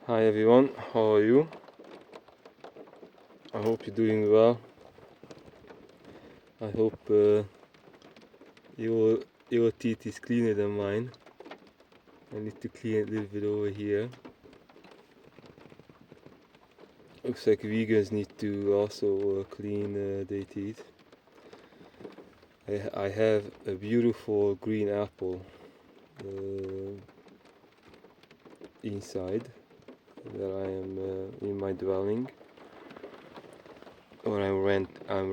Hi everyone, how are you? I hope you're doing well. I hope your your teeth is cleaner than mine. I need to clean it a little bit over here. Looks like vegans need to also clean their teeth. I have a beautiful green apple uh, inside where I am in my dwelling, or I'm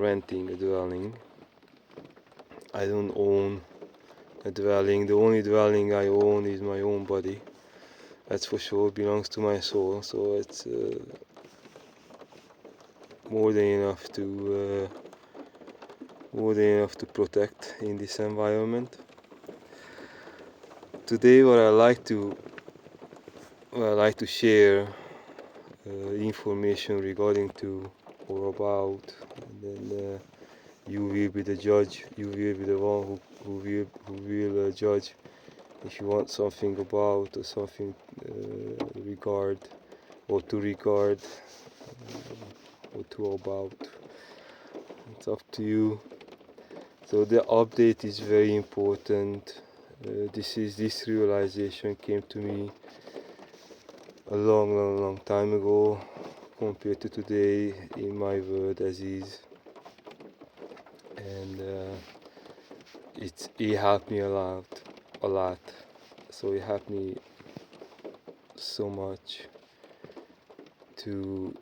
renting a dwelling. I don't own a dwelling. The only dwelling I own is my own body. That's for sure. It belongs to my soul, so it's more than enough to protect in this environment. Today, what I like to share information regarding to or about, and then you will be the judge. You will be the one who will judge if you want something about or something regard or to regard or to about. It's up to you. So the update is very important. This realization came to me a long time ago compared to today in my world as is, and it helped me a lot. So it helped me so much to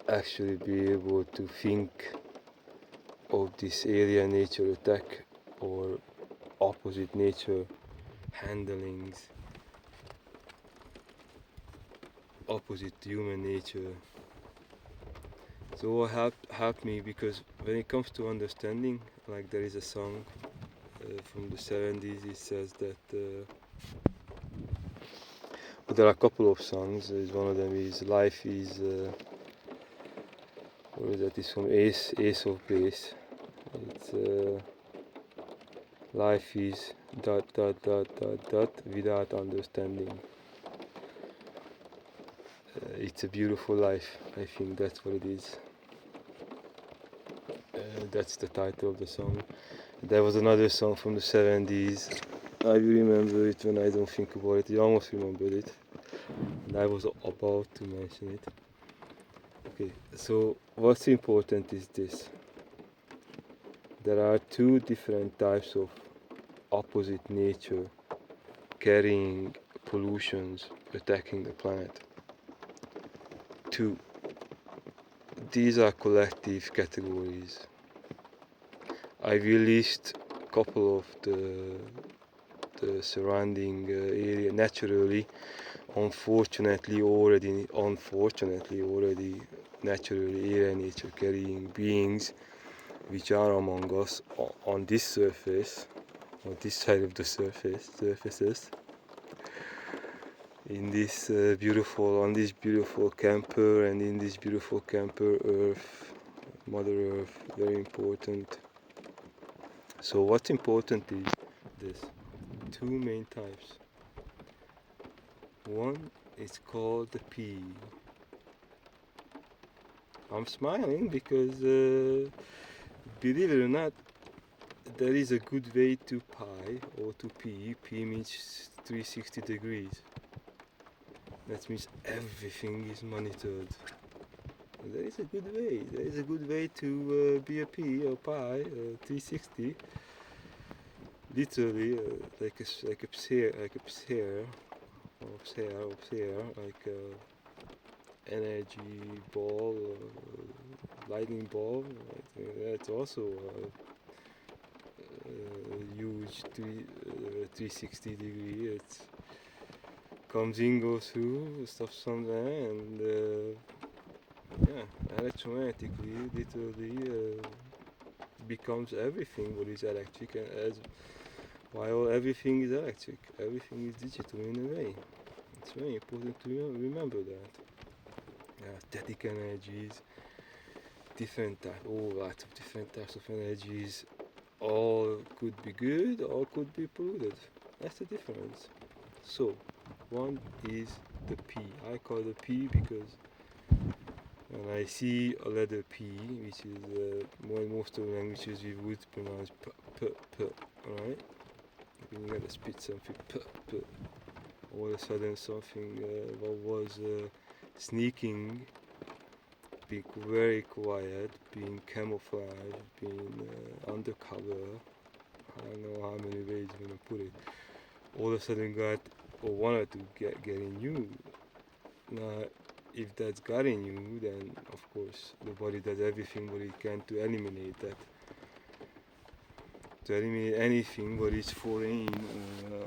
actually be able to think of this alien nature attack or opposite nature handlings, opposite human nature. So what helped me, because when it comes to understanding, like there is a song from the 70s, it says that well, there are a couple of songs. One of them is Life is what is that? It's from Ace of Base. It's life is without understanding. It's a beautiful life. I think that's what it is. That's the title of the song. There was another song from the 70s. I remember it when I don't think about it. I almost remembered it. And I was about to mention it. Okay, so what's important is this. There are two different types of opposite nature carrying pollutions attacking the planet. Two. These are collective categories. I will list a couple of the surrounding area naturally. Unfortunately already naturally nature carrying beings which are among us on this surface, on this side of the surfaces, in this on this beautiful camper, and in this beautiful camper Earth, Mother Earth, very important. So what's important is this: two main types. One is called the pea. I'm smiling because believe it or not, there is a good way to pi or to p. P means 360 degrees. That means everything is monitored. There is a good way. There is a good way to be a p or pi 360. Literally, like a sphere, like a energy ball, lightning ball. That's also huge 360 degree. It comes in, goes through, stops somewhere, and yeah, electromagnetically, literally becomes everything what is electric, and as while everything is electric, everything is digital in a way. It's very important to remember that. Static energies, lots of different types of energies, all could be good or could be polluted. That's the difference. So, one is the P. I call it a P because when I see a letter P, which is most of the languages we would pronounce p, p, p, alright? When you gotta spit something p, p, all of a sudden something what was sneaking, being very quiet, being camouflaged, being undercover. I don't know how many ways I'm gonna put it. All of a sudden got or wanted to get in you. Now, if that's got in you, then of course the body does everything what it can to eliminate that. To eliminate anything what is foreign or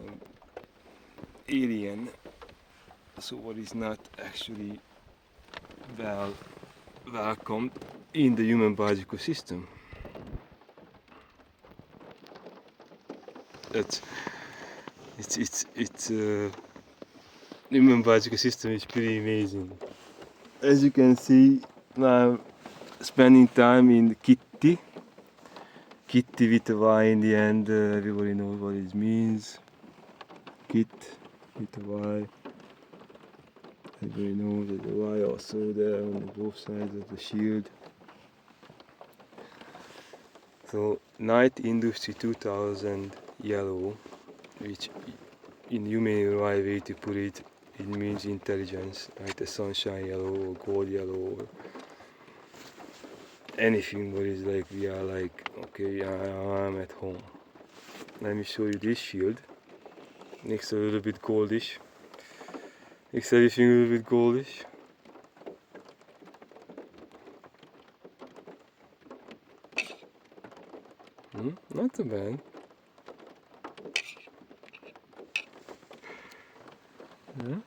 alien. So what is not actually welcomed in the human biological system. It's human biological system is pretty amazing. As you can see, I'm spending time in Kitty. Kitty with a Y in the end. Everybody knows what it means. Kit with a Y. Everybody knows there's a Y also there on both sides of the shield. So Night Industry 2000 yellow, which in human way to put it, it means intelligence, like the sunshine yellow or gold yellow or anything what is like we are like, okay, I'm at home. Let me show you this shield. Looks a little bit goldish. Makes everything a little bit goldish. Not too bad. Yeah.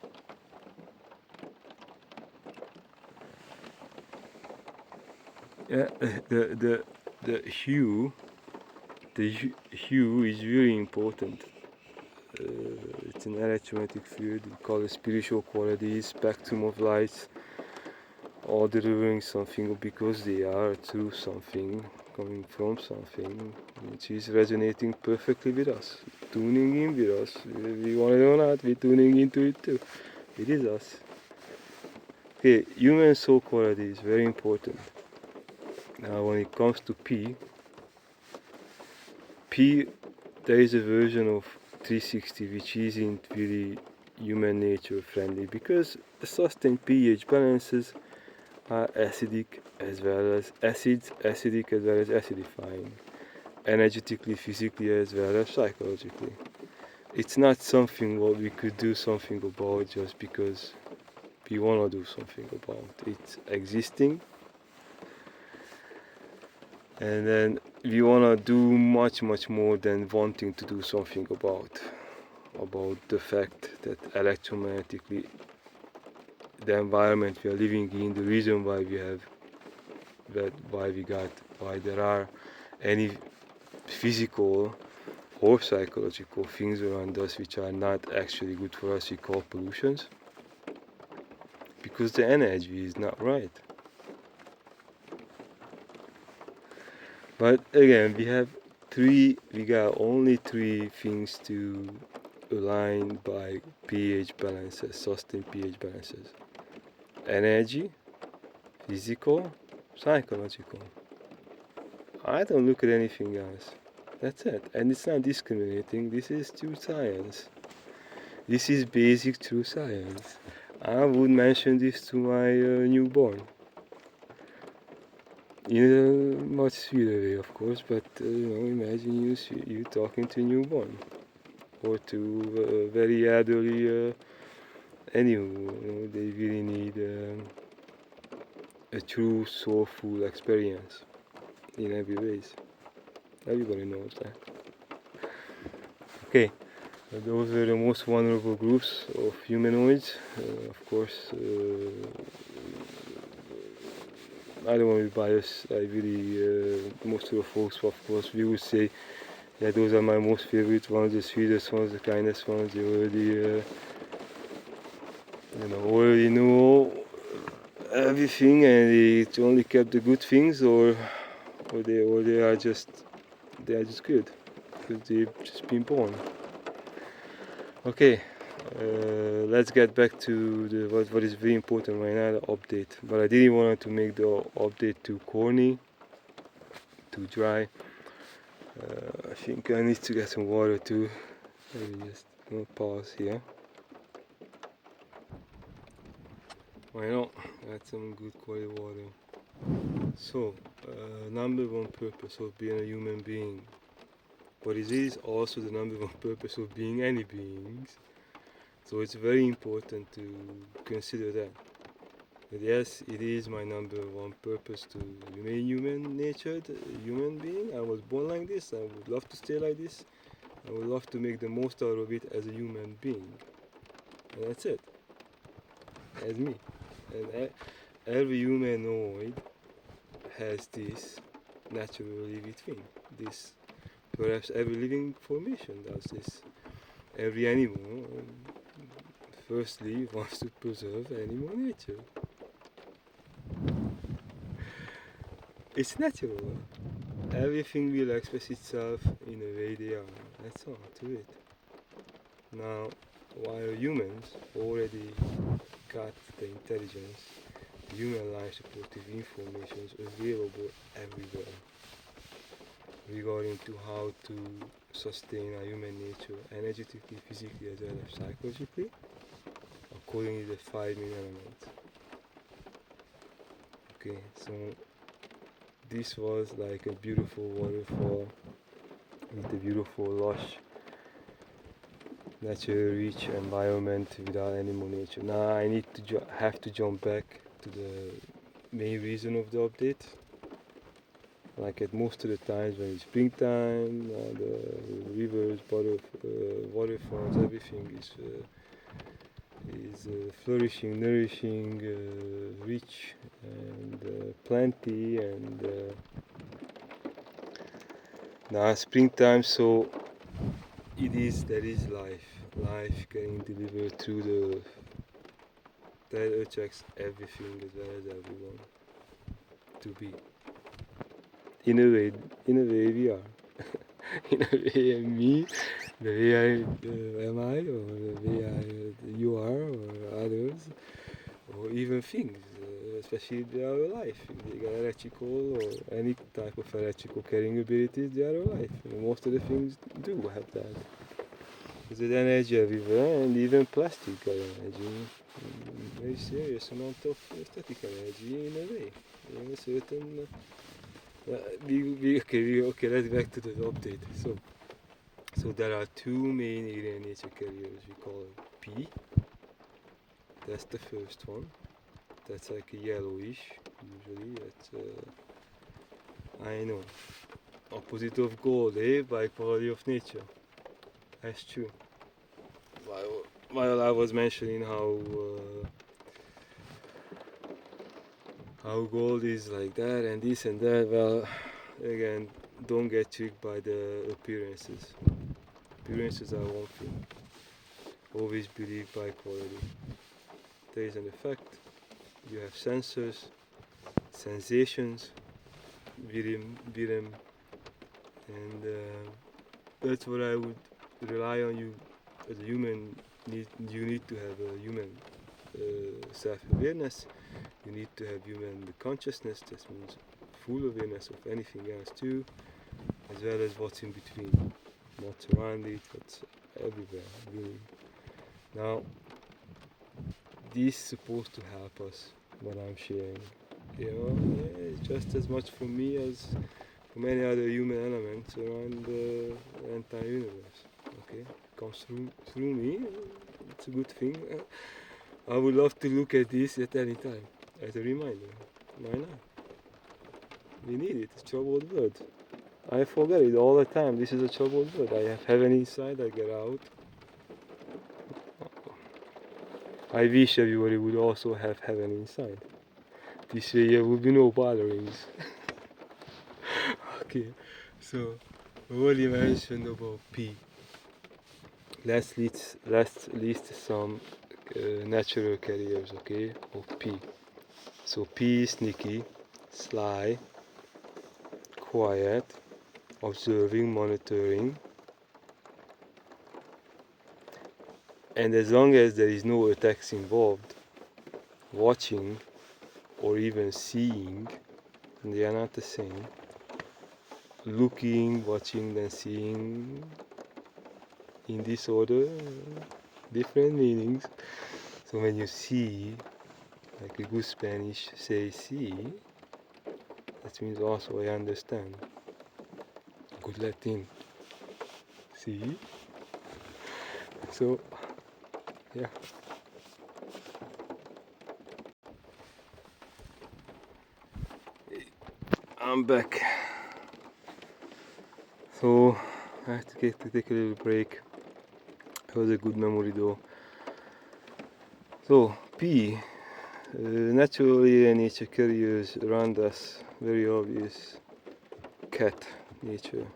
Yeah, the hue is really important. It's an electromagnetic field. We call it spiritual qualities, spectrum of lights, all delivering something because they are through something, coming from something, which is resonating perfectly with us, tuning in with us. We want it or not, we're tuning into it too. It is us. Okay, human soul quality is very important. Now, when it comes to P, there is a version of 360 which isn't really human nature friendly because the sustained pH balances are acidic as well as acidic as well as acidifying, energetically, physically as well as psychologically. It's not something what we could do something about just because we want to do something about. It's existing, and then we want to do much more than wanting to do something about the fact that electromagnetically the environment we are living in, the reason why we have that, why there are any physical or psychological things around us which are not actually good for us, we call pollutions, because the energy is not right. But again, we got only three things to align by pH balances, sustained pH balances: energy, physical, psychological. I don't look at anything else. That's it. And it's not discriminating. This is true science. This is basic true science. I would mention this to my newborn. In a much sweeter way, of course, but imagine you talking to a newborn or to a very elderly they really need a true soulful experience in every ways. Everybody knows that. Okay, those were the most vulnerable groups of humanoids. Of course, I don't want to be biased. I really, most of the folks, of course, we would say, yeah, those are my most favorite ones, the sweetest ones, the kindest ones. They already know everything, and they only kept the good things, or they are just good because they've just been born. Okay, Let's get back to what is very important right now, the update. But I didn't want to make the update too corny, too dry. I think I need to get some water too. Let me just pause here. Why not? Add some good quality water. So, number one purpose of being a human being. But it is also the number one purpose of being any beings. So it's very important to consider that. But yes, it is my number one purpose to remain human-natured, human being. I was born like this. I would love to stay like this. I would love to make the most out of it as a human being. And that's it. As me. And every humanoid has this naturally within. This, perhaps every living formation does this. Every animal, firstly, wants to preserve animal nature. It's natural. Everything will express itself in a way they are. That's all to it. Now, while humans already got the intelligence, human life supportive information is available everywhere regarding to how to sustain our human nature energetically, physically, as well as psychologically, according to the 5 main elements. Okay, so this was like a beautiful waterfall with a beautiful lush natural rich environment without animal nature. Now I need to have to jump back to the main reason of the update. Like at most of the times when it's springtime, the rivers, waterfalls, everything is flourishing, nourishing, rich, and plenty, and now springtime, so there is life getting delivered through the earth. That attracts everything as well as everyone to be. In a way we are. In a way me, the way am I, or the way you are, or others, or even things, especially in our life. If they got electrical or any type of electrical carrying abilities, they are alive. Most of the things do have that. There's energy everywhere, and even plastic got energy. Very serious amount of static energy in a way. In a certain. Okay, let's back to the update. So there are two main alien nature carriers. We call it P. That's the first one. That's like a yellowish. Usually, that's I know. Opposite of gold, by quality of nature. That's true. While I was mentioning how gold is like that and this and that, well, again, don't get tricked by the appearances. Appearances are one thing. Always believe by quality. There is an effect. You have sensors, sensations, rhythm, and that's what I would rely on you as a human. You need to have a human self-awareness. You need to have human consciousness. This means full awareness of anything else too, as well as what's in between, what's around it, what's everywhere, really. Now, this is supposed to help us, what I'm sharing. It's just as much for me as for many other human elements around the entire universe. Okay, comes through me. It's a good thing. I would love to look at this at any time as a reminder. Why not? We need it. It's a troubled world. I forget it all the time. This is a troubled world. I have heaven inside. I get out. I wish everybody would also have heaven inside. This way there would be no botherings. Okay, so what you mentioned about P. Let's list some natural carriers, okay, of P. So P is sneaky, sly, quiet, observing, monitoring, And as long as there is no attacks involved, watching or even seeing, they are not the same. Looking, watching, then seeing, in this order, different meanings. So when you see, like a good Spanish say see, that means also I understand. Good Latin, see? So, yeah. I'm back. So, I have to take a little break. It was a good memory though. So, P. Naturally and nature carriers around us, very obvious. Cat nature.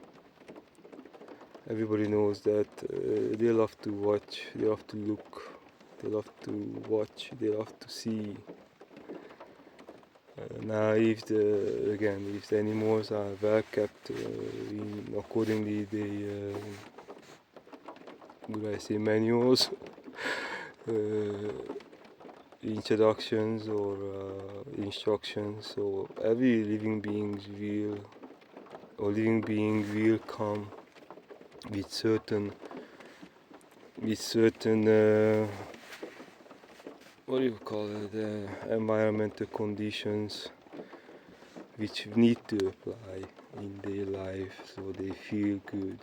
Everybody knows that they love to watch, they love to look, they love to watch, they love to see. Now, if the animals are well kept, accordingly, would I say manuals, introductions or instructions. So every living being will come with certain what do you call it, environmental conditions which need to apply in their life so they feel good.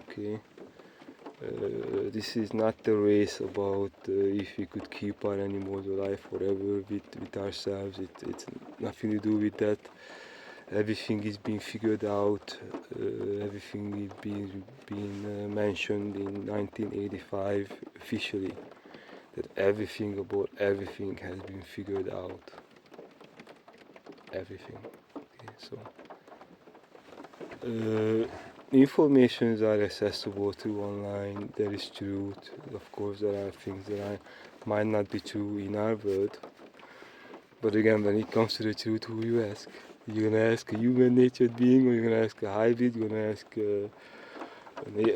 Okay, this is not a race about if we could keep our animals alive forever with ourselves. It's nothing to do with that. Everything is being figured out, everything is being mentioned in 1985 officially, that everything about everything has been figured out. Everything. Okay, so informations are accessible through online. There is truth. Of course, there are things that might not be true in our world. But again, when it comes to the truth, who you ask? You're gonna ask a human-natured being, or you're gonna ask a hybrid? You're gonna ask a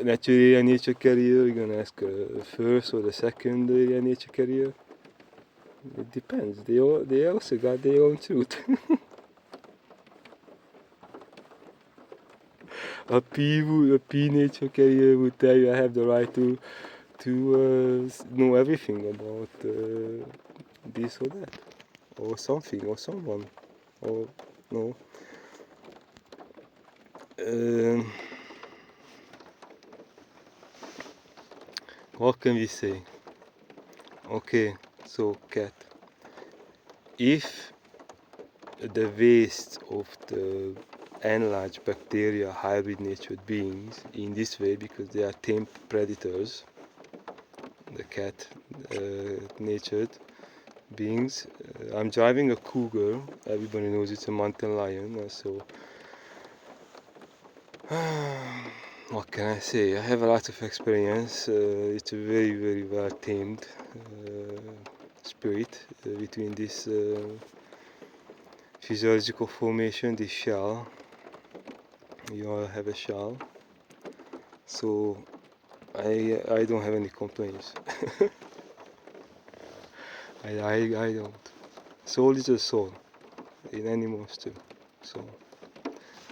natural nature carrier? You're gonna ask a first or the second nature carrier? It depends. They also got their own truth. A P nature carrier would tell you I have the right to know everything about this or that, or something, or someone, or no. What can we say? Okay, so cat. If the waste of the enlarged bacteria hybrid natured beings in this way, because they are tame predators, the cat natured beings. I'm driving a cougar. Everybody knows it's a mountain lion. So what can I say? I have a lot of experience. It's a very, very well tamed spirit between this physiological formation, this shell. You all have a shell. So I don't have any complaints. I don't. Soul is a soul in animals too. So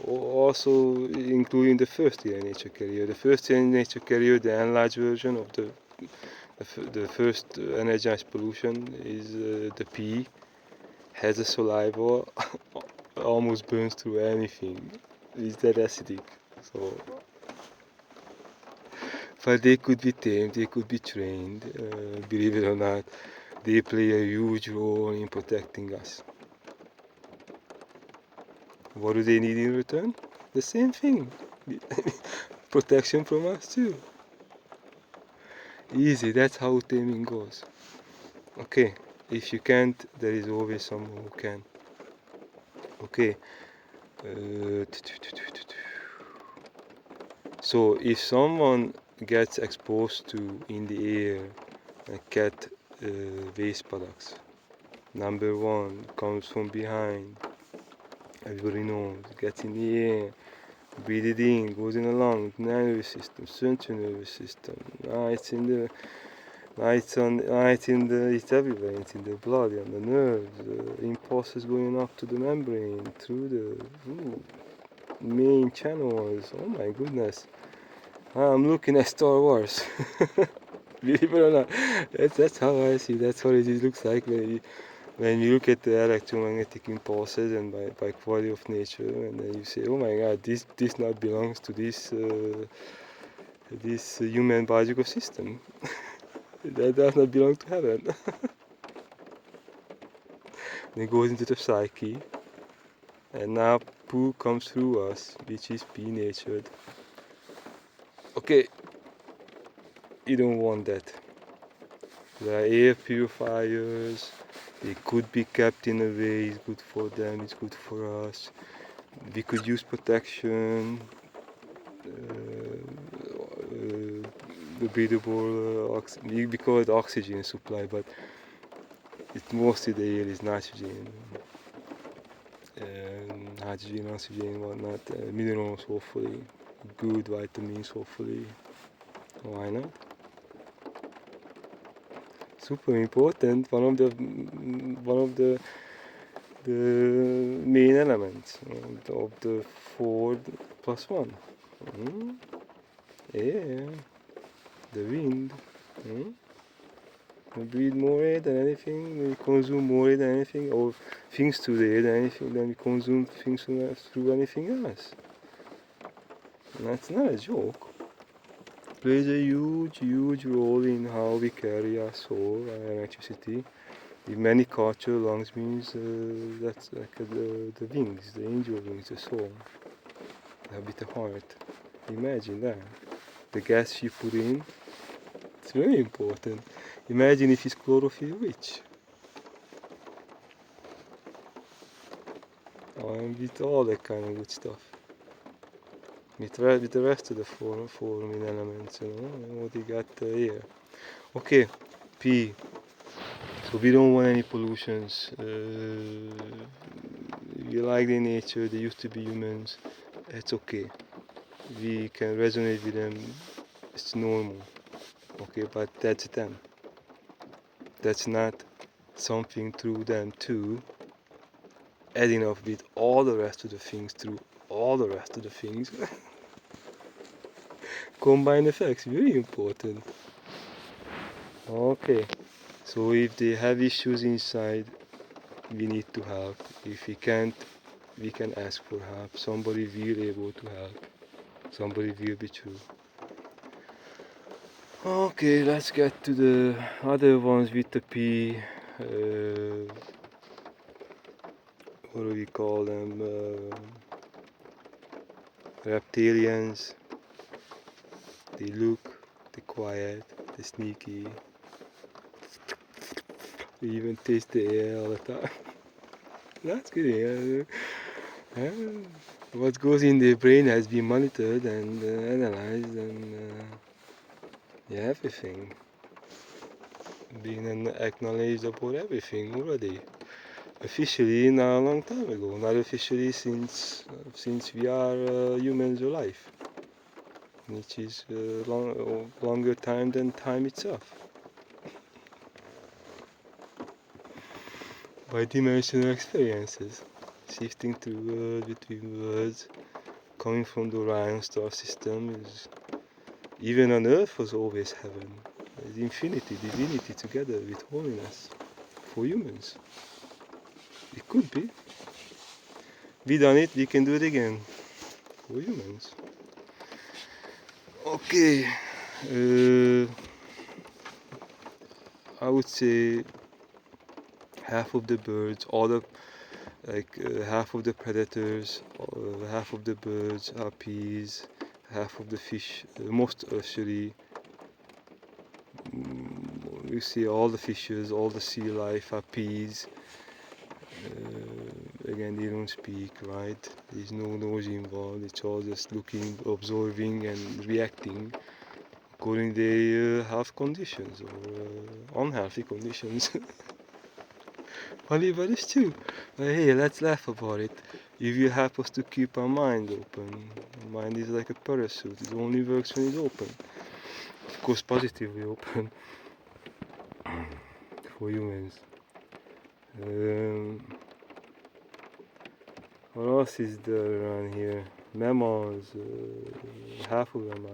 also including the first year nature carrier. The first year nature carrier, the enlarged version of the first energized pollution is the P. Has a saliva, almost burns through anything. It's that acidic. So, but they could be tamed, they could be trained. Believe it or not, they play a huge role in protecting us. What do they need in return? The same thing. Protection from us too. Easy, that's how taming goes. Okay, if you can't, there is always someone who can. Okay. So if someone gets exposed to in the air cat waste products, number one comes from behind. Everybody knows, gets in the air, Breathe it in, goes in the lung, nervous system, central nervous system. It's in the, it's everywhere. It's in the blood, and the nerves. Impulses going up to the membrane through the main channels. Oh my goodness! I'm looking at Star Wars. Believe it or not, that's how I see. That's what it looks like when you look at the electromagnetic impulses and by quality of nature, and then you say, oh my God, this not belongs to this human biological system. That does not belong to heaven. Then it goes into the psyche, and now poo comes through us, which is p-natured. Okay, you don't want that. There are air purifiers. They could be kept in a way. It's good for them. It's good for us. We could use protection. The breathable we call it oxygen supply, but it's mostly the air is nitrogen, hydrogen, oxygen, whatnot, minerals hopefully, good vitamins hopefully. Why not? Super important. One of the main elements of the 4+1. Yeah, the wind. We breathe more air than anything, we consume more air than anything, or things through the air than anything, than we consume things through anything else. And that's not a joke. It plays a huge role in how we carry our soul, our electricity. In many cultures, lungs means that's like the wings, the angel wings, the soul. That bit of heart. Imagine that. The gas you put in, it's very important. Imagine if it's chlorophyll rich. And with all that kind of good stuff. With the rest of the four main elements, what you got here. Okay, P. So we don't want any pollutions. We like the nature, they used to be humans. It's okay. We can resonate with them. It's normal. Okay, but that's them. That's not something through them too. Adding up with all the rest of the things through all the rest of the things. Combine effects, very important. Okay, so if they have issues inside, we need to help. If we can't, we can ask for help. Somebody will be able to help. Somebody will be true. Okay, let's get to the other ones with the P. What do we call them? Reptilians. They look, they're quiet, they're sneaky. They even taste the air all the time. That's good. Yeah. What goes in the brain has been monitored and analyzed, and everything. Being acknowledged about everything already. Officially, not a long time ago. Not officially since we are humans alive, which is longer time than time itself. By dimensional experiences, shifting through between worlds, coming from the Orion star system, is even on Earth was always heaven. There's infinity, divinity together with holiness for humans. It could be. We done it, we can do it again for humans. Okay, I would say half of the birds, half of the predators, half of the birds are peas, half of the fish, most actually. You see all the fishes, all the sea life are peas. Again, they don't speak, right? There's no nose involved. It's all just looking, observing, and reacting according to their health conditions or unhealthy conditions. Funny, but it's true. But hey, let's laugh about it. If you help us to keep our mind open, mind is like a parachute. It only works when it's open. Of course, positively open for humans. What else is there around here? Mammals. Half of them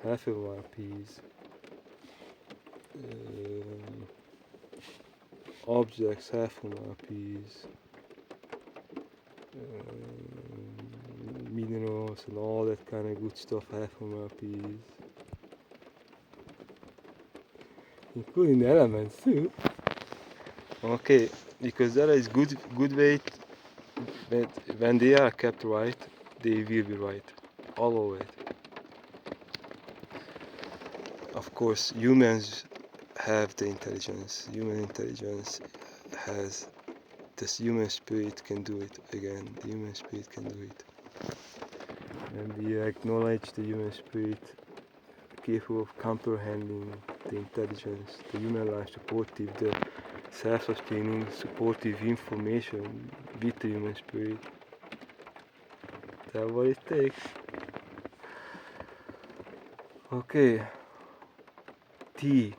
are peas. Objects, half of them are peas. Minerals and all that kind of good stuff, half of them are peas. Including the elements too. Okay, because that is good way. When they are kept right, they will be right. All of it. Of course, humans have the intelligence. Human intelligence has this. Human spirit can do it again. The human spirit can do it. And we acknowledge the human spirit capable of comprehending the intelligence, the human life supportive, the self-sustaining, supportive information with the human spirit. That's what it takes. Okay. Tea.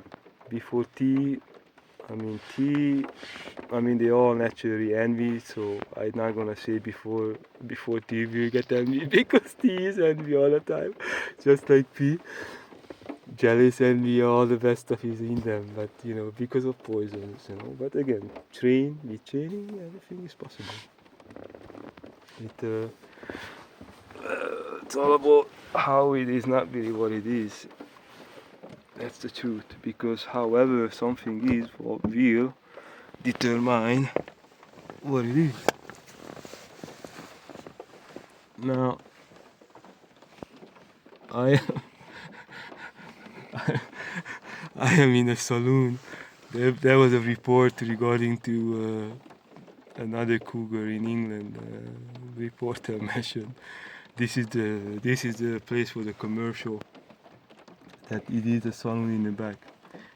Before tea, they all naturally envy, so I'm not gonna say before tea will get envy because tea is envy all the time. Just like pea. Jealous envy, all the best stuff is in them, but because of poisons, But again, with training, everything is possible. It's all about how it is, not really what it is. That's the truth, because however something is, what will determine what it is. Now, I am in a saloon. There was a report regarding to another cougar in England. Reporter mentioned this is the place for the commercial. That it is a saloon in the back.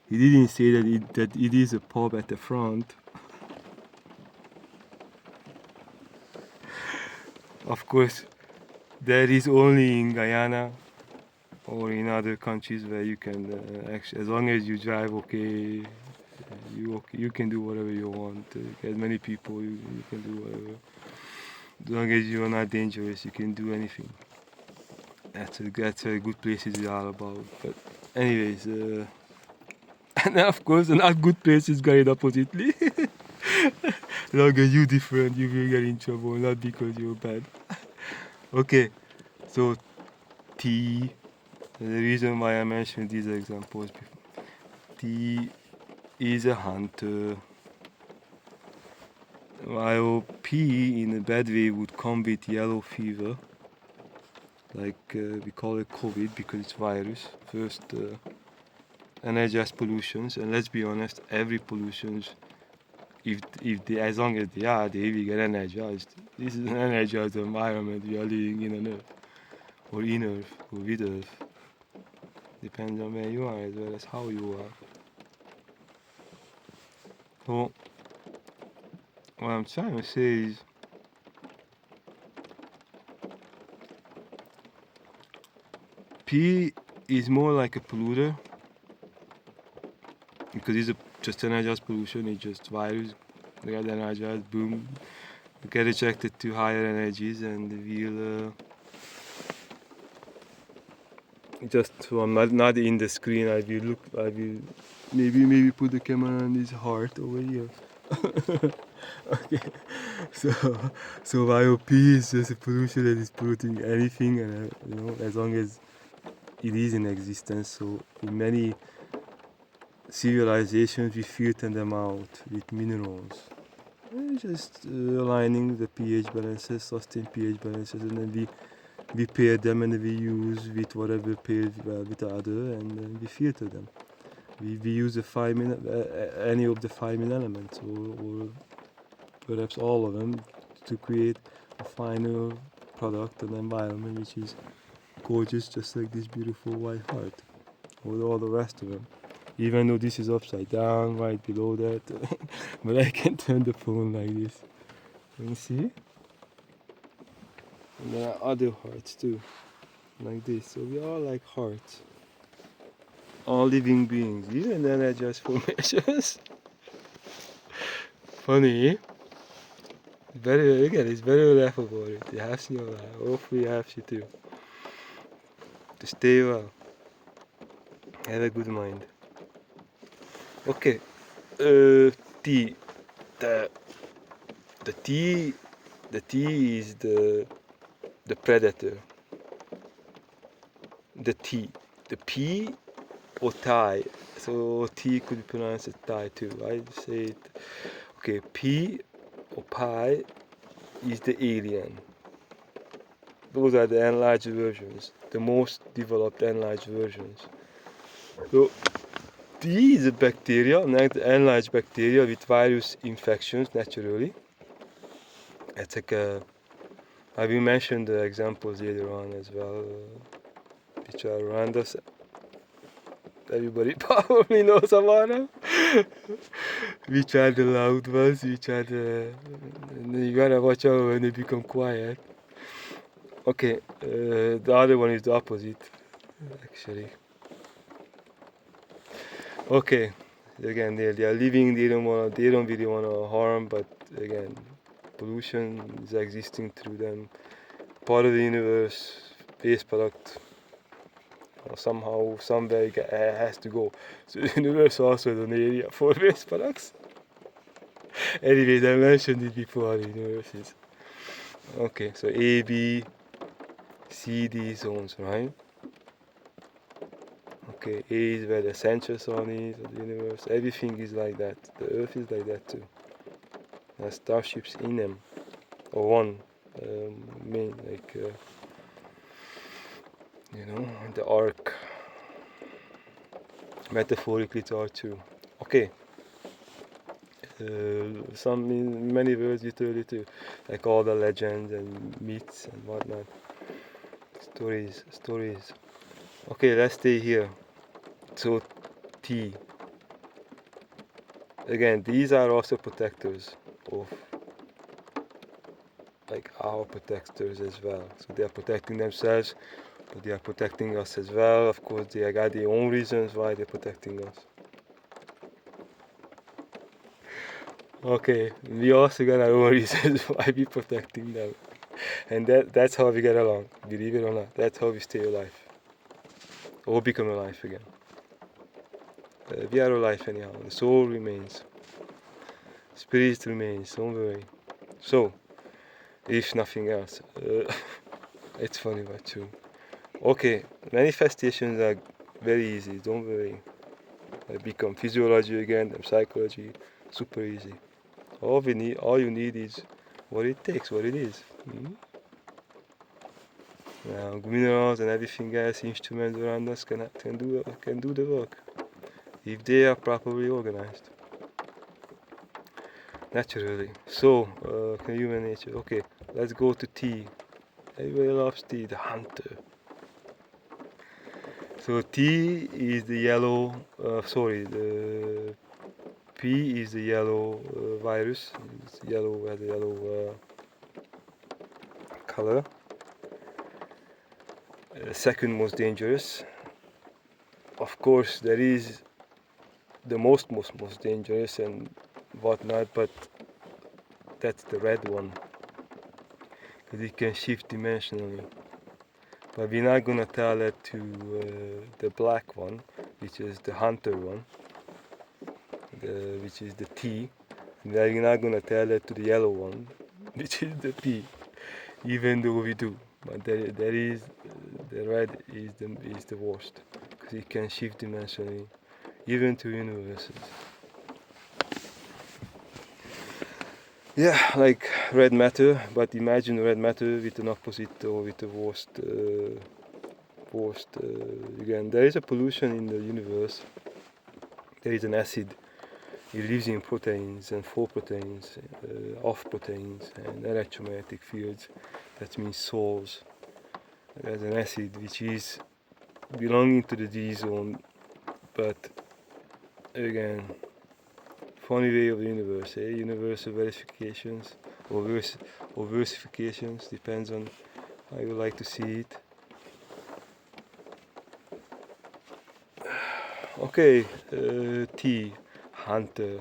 He didn't say that it is a pub at the front. Of course, that is only in Guyana or in other countries where you can actually, as long as you drive okay, you can do whatever you want. As many people, you can do whatever. As long as you are not dangerous, you can do anything. That's a good place is all about. But anyways, and of course, not good places got it oppositely. As long as you different, you will get in trouble, not because you're bad. Okay, so tea. The reason why I mentioned these examples before. Tea is a hunter. While pea in a bad way would come with yellow fever. Like we call it COVID because it's virus. First, energized pollutions, and let's be honest, every pollutions, if they, as long as they will get energized. This is an energized environment we are living in on Earth, or in Earth, or with Earth. Depends on where you are as well as how you are. So, what I'm trying to say is, P is more like a polluter because it's just energized pollution. It's just virus. They get energized, boom, they get attracted to higher energies, and we'll just so I'm not in the screen. I will maybe put the camera on his heart over here. Okay, so IOP is just a pollution that is polluting anything, and as long as it is in existence. So in many civilizations, we filter them out with minerals, just aligning the pH balances, sustain pH balances, and then we pair them and we use with whatever pairs well with the other, and then we filter them. We use any of the 5 main elements, or perhaps all of them, to create a final product, an environment which is gorgeous, just like this beautiful white heart, or all the rest of them. Even though this is upside down right below that. But I can turn the phone like this. Can you see? And there are other hearts too, like this. So we are like hearts. All living beings, even then are just formations. Funny, eh? It's better to laugh about it. You have to laugh. Hopefully you have to too. To stay well. Have a good mind. Okay. T. The the T the T is the predator. The T. The P or Thai. So T could be pronounced as Thai too. I say it. Okay, P or Pi is the alien. Those are the enlarged versions, the most developed enlarged versions. So T is a bacteria, not the enlarged bacteria with virus infections naturally. It's like I will mention the examples later on as well, which are around us. Everybody probably knows about them. Which are the loud ones, which are you gotta watch out when they become quiet. Okay, the other one is the opposite, actually. Okay, again, they are living, they don't really wanna harm, but again, pollution is existing through them. Part of the universe, waste product, somehow, somewhere it has to go. So the universe also is an area for waste products. Anyways, I mentioned it before, the universe is. Okay, so A, B, C, D zones, right? Okay, A is where the central zone is of the universe. Everything is like that. The Earth is like that too. There's starships in them, or one main, like the arc. Metaphorically, it are too. Okay. Some in many words, literally too, like all the legends and myths and whatnot. Stories. Okay, let's stay here. So T. Again, these are also protectors of, like, our protectors as well. So they are protecting themselves, but they are protecting us as well. Of course, they got their own reasons why they're protecting us. Okay, we also got our own reasons why we're protecting them. And that's how we get along, believe it or not. That's how we stay alive. Or become alive again. We are alive anyhow. The soul remains. Spirit remains, don't worry. So, if nothing else, it's funny but true. Okay, manifestations are very easy, don't worry. They become physiology again, then psychology, super easy. All you need is what it takes, what it is. Now, minerals and everything else, instruments around us can do the work if they are properly organized. Naturally. So, human nature. Okay, let's go to T. Everybody loves T, the hunter. So T is the yellow. The P is the yellow virus. It's yellow, has a yellow color. Second most dangerous. Of course, there is the most dangerous and whatnot, but that's the red one, because it can shift dimensionally. But we're not gonna tell it to the black one, which is the hunter one, which is the T. And we're not gonna tell it to the yellow one, which is the P, even though we do. But there is the red is the worst, because it can shift dimensionally, even to universes. Yeah, like red matter, but imagine red matter with an opposite or with the worst. Again, there is a pollution in the universe. There is an acid. It lives in proteins and for proteins, off proteins, and electromagnetic fields. That means souls. There's an acid which is belonging to the D zone, but again, funny way of the universe, eh? Universal verifications or versifications, depends on how you like to see it. Okay, T, Hunter.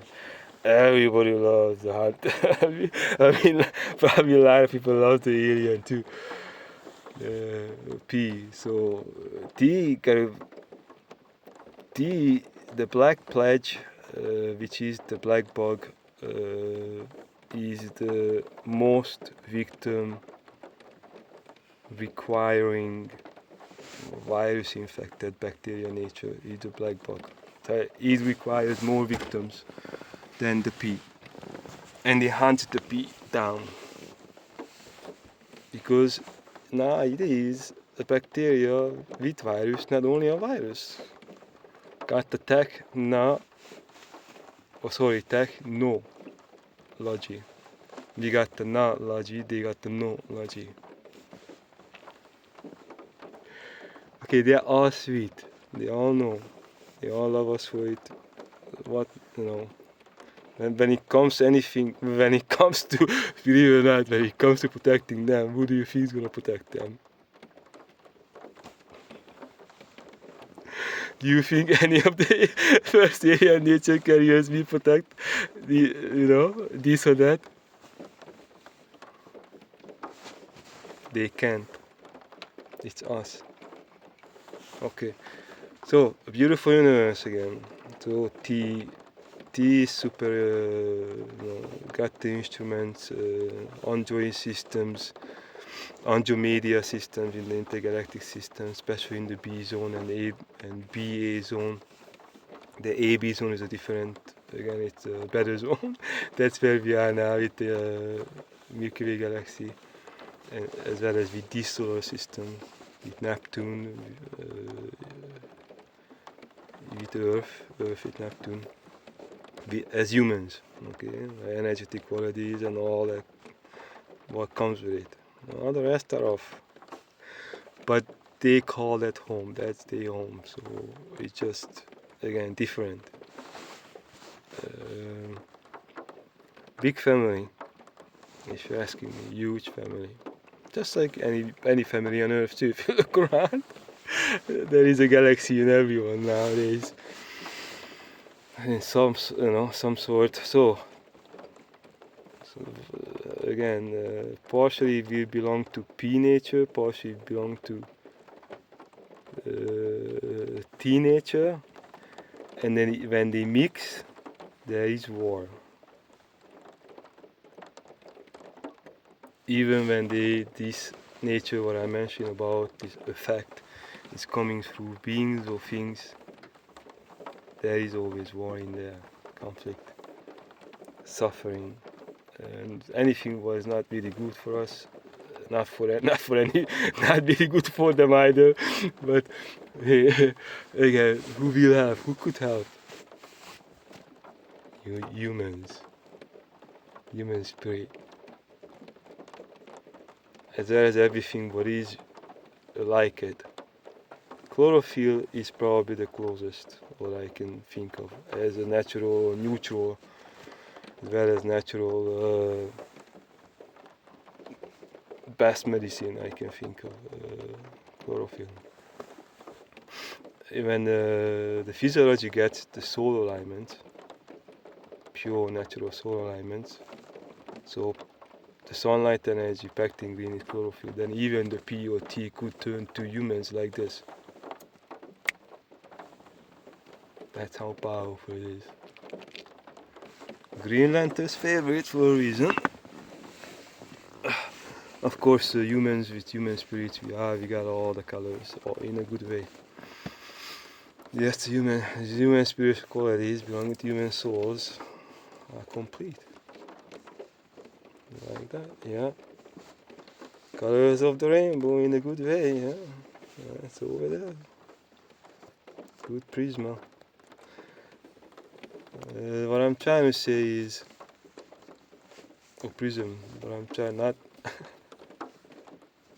Everybody loves the Hunter. Probably a lot of people love the Alien too. P. So T, T, the Black Pledge, which is the black bug, is the most victim requiring virus infected bacteria nature is the black bug. It requires more victims than the P, and they hunt the P down because nowadays a bacteria with virus, not only a virus, got the technology. We got the knowledge, they got the knowledge. Okay, they are all sweet. They all know. They all love us for it. What, you know. And when it comes to anything, when it comes to, believe it or not, when it comes to protecting them, who do you think is gonna protect them? Do you think any of the first alien nature carriers will protect this or that? They can't. It's us. Okay. So, a beautiful universe again. So, T is super, got the instruments, Android systems, Android media systems in the intergalactic system, especially in the B zone and BA zone. The AB zone is a different, again, it's a better zone. That's where we are now with the Milky Way galaxy, and as well as with this solar system, with Neptune, with Earth with Neptune, as humans, okay, energetic qualities and all that, what comes with it. All the rest are off, but they call that home. That's their home. So it's just again different. Big family, if you're asking me, huge family. Just like any family on Earth too. If you look around, there is a galaxy in everyone nowadays, in some sort. So again, partially we belong to P nature, partially belong to T nature, and then when they mix, there is war. Even when this nature, what I mentioned about this effect, is coming through beings or things, there is always war in there, conflict, suffering, and anything was not really good for us. Not really good for them either. But again, who will help? Who could help? Humans, human spirit, as well as everything what is like it. Chlorophyll is probably the closest what I can think of as a natural neutral, as well as natural best medicine I can think of, chlorophyll. When the physiology gets the solar alignment, pure natural solar alignment, so the sunlight energy packed in green is chlorophyll, then even the P or T could turn to humans like this. That's how powerful it is. Green Lantern's favorite for a reason. Of course, humans with human spirits, we got all the colors, in a good way. Yes, the human spiritual qualities belonging to human souls are complete. Like that, yeah. Colors of the rainbow in a good way, yeah. It's over there. Good prisma. What I'm trying to say is, prism. What I'm trying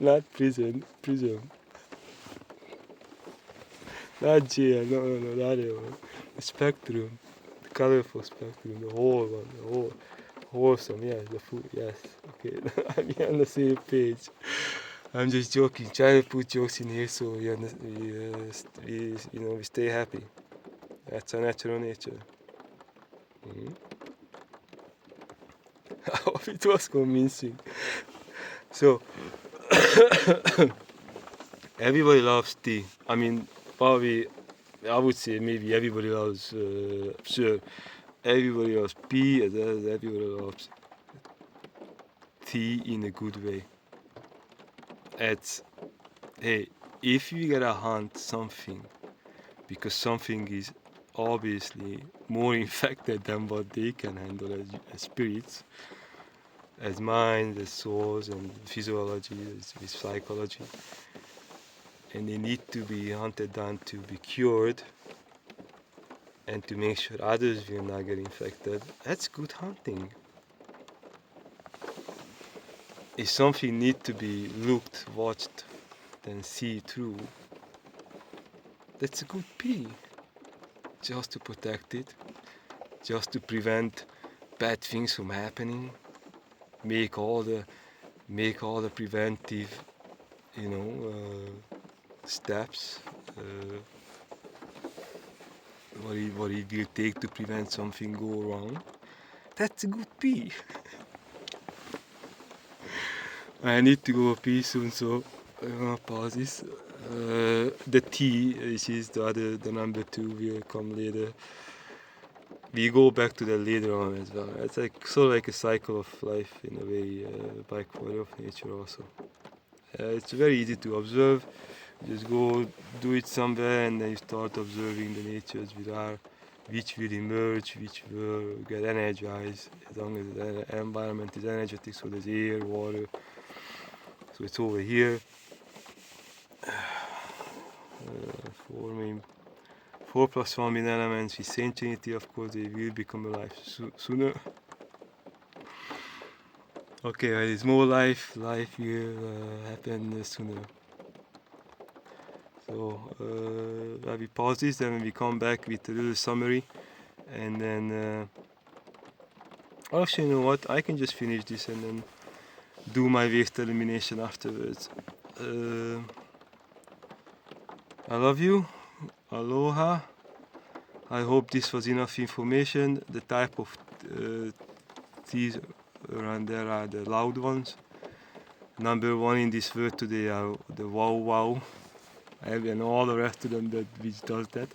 not prism. Not GL, no, not that one. The Spectrum, the colorful Spectrum, the whole one, the whole wholesome, yes, the food, yes. Okay, I'm on the same page. I'm just joking, trying to put jokes in here so we stay happy. That's our natural nature. Mhm. It was convincing. So, everybody loves tea. I mean, probably, I would say maybe everybody loves, sure, everybody loves tea as well as everybody loves tea in a good way. It's, hey, if you gotta hunt something, because something is obviously more infected than what they can handle as spirits, as minds, as souls, and physiology, as psychology, and they need to be hunted down to be cured and to make sure others will not get infected. That's good hunting. If something needs to be looked, watched, and see through, that's a good pee. Just to protect it, just to prevent bad things from happening, make all the preventive, steps. What it will take to prevent something go wrong. That's a good pee. I need to go pee soon, so I'm gonna pause this. The T, which is the number 2, will come later. We go back to that later on as well. It's like sort of like a cycle of life in a way, by quality of nature also. It's very easy to observe. Just go do it somewhere and then you start observing the natures which will emerge, which will get energized as long as the environment is energetic, so there's air, water. So it's over here. Forming 4 plus 1 main elements with same trinity, of course they will become alive sooner. Okay, there is more life will happen sooner. So we pause this, then we come back with a little summary, and then actually, you know what? I can just finish this and then do my waste elimination afterwards. I love you. Aloha. I hope this was enough information. The type of teas around there are the loud ones. Number 1 in this word today are the wow wow. And all the rest of them which does that.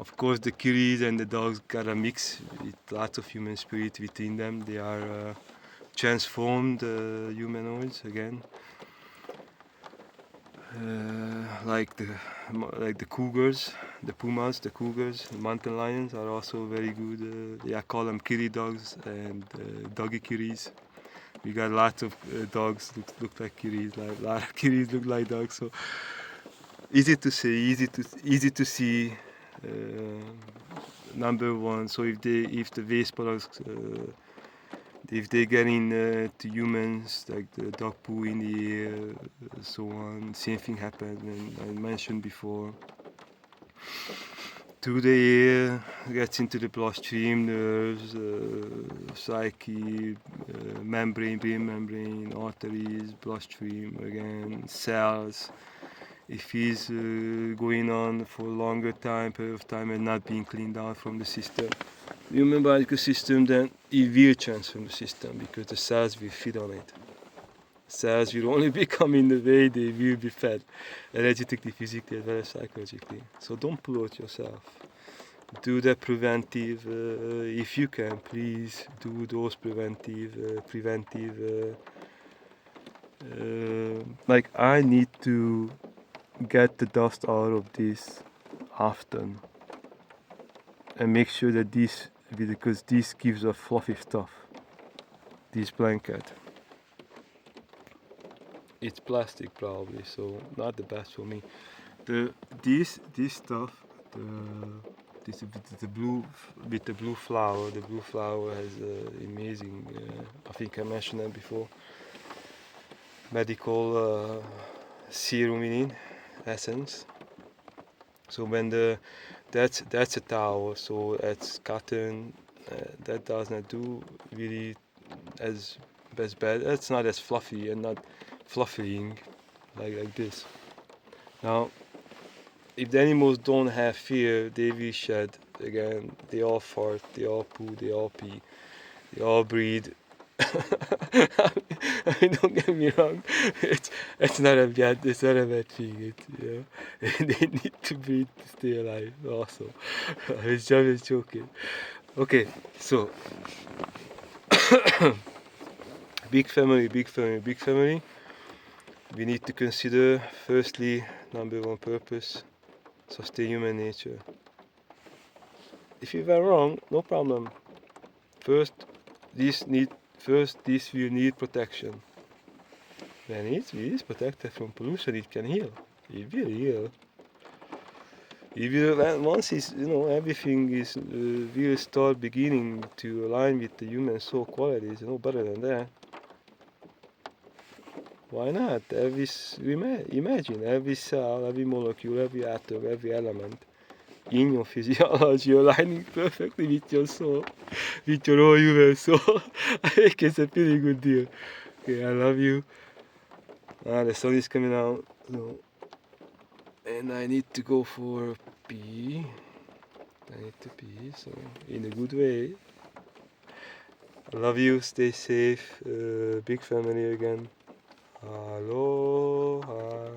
Of course, the kiris and the dogs got a mix with lots of human spirit within them. They are transformed humanoids again, like the cougars, the pumas, the cougars, the mountain lions are also very good. I call them kiri dogs and doggy kiris. We got lots of dogs look like kiris, like a lot of kiris look like dogs. So easy to say, easy to see. Number 1. So if the waste products, if they get in to humans, like the dog poo in the air, so on, same thing happens. And I mentioned before. Through the air, gets into the bloodstream, nerves, psyche, membrane, brain membrane, arteries, bloodstream, again, cells. If he's going on for a longer period of time and not being cleaned out from the system, human biological system, then it will transform the system because the cells will feed on it. Cells will only become in the way they will be fed, energetically, physically, as well as psychologically. So don't pollute yourself. Do the preventive, if you can, please do those preventive, like I need to get the dust out of this often and make sure that because this gives a fluffy stuff, this blanket. It's plastic probably, so not the best for me. This stuff, the blue with the blue flower. The blue flower has amazing. I think I mentioned that before. Medical serum in essence. So when that's a towel, so it's cotton. That does not do really as bad. It's not as fluffy and not fluffying like this. Now, if the animals don't have fear, they will shed. Again, they all fart, they all poo, they all pee, they all breathe. I mean, don't get me wrong, it's not a bad thing. They need to breathe to stay alive. Also, I was just joking. Okay, so big family, big family, big family. We need to consider firstly, number one purpose, sustain human nature. If you were wrong, no problem. First, this will need protection. When it is protected from pollution, it can heal. It will heal. It will, once everything is will start beginning to align with the human soul qualities. Better than that. Why not? Imagine every cell, every molecule, every atom, every element in your physiology aligning perfectly with your soul, with your whole human soul. I think it's a pretty good deal. Okay, I love you. The sun is coming out, and I need to go for a pee. I need to pee, so in a good way. I love you. Stay safe. Big family again. Aloha.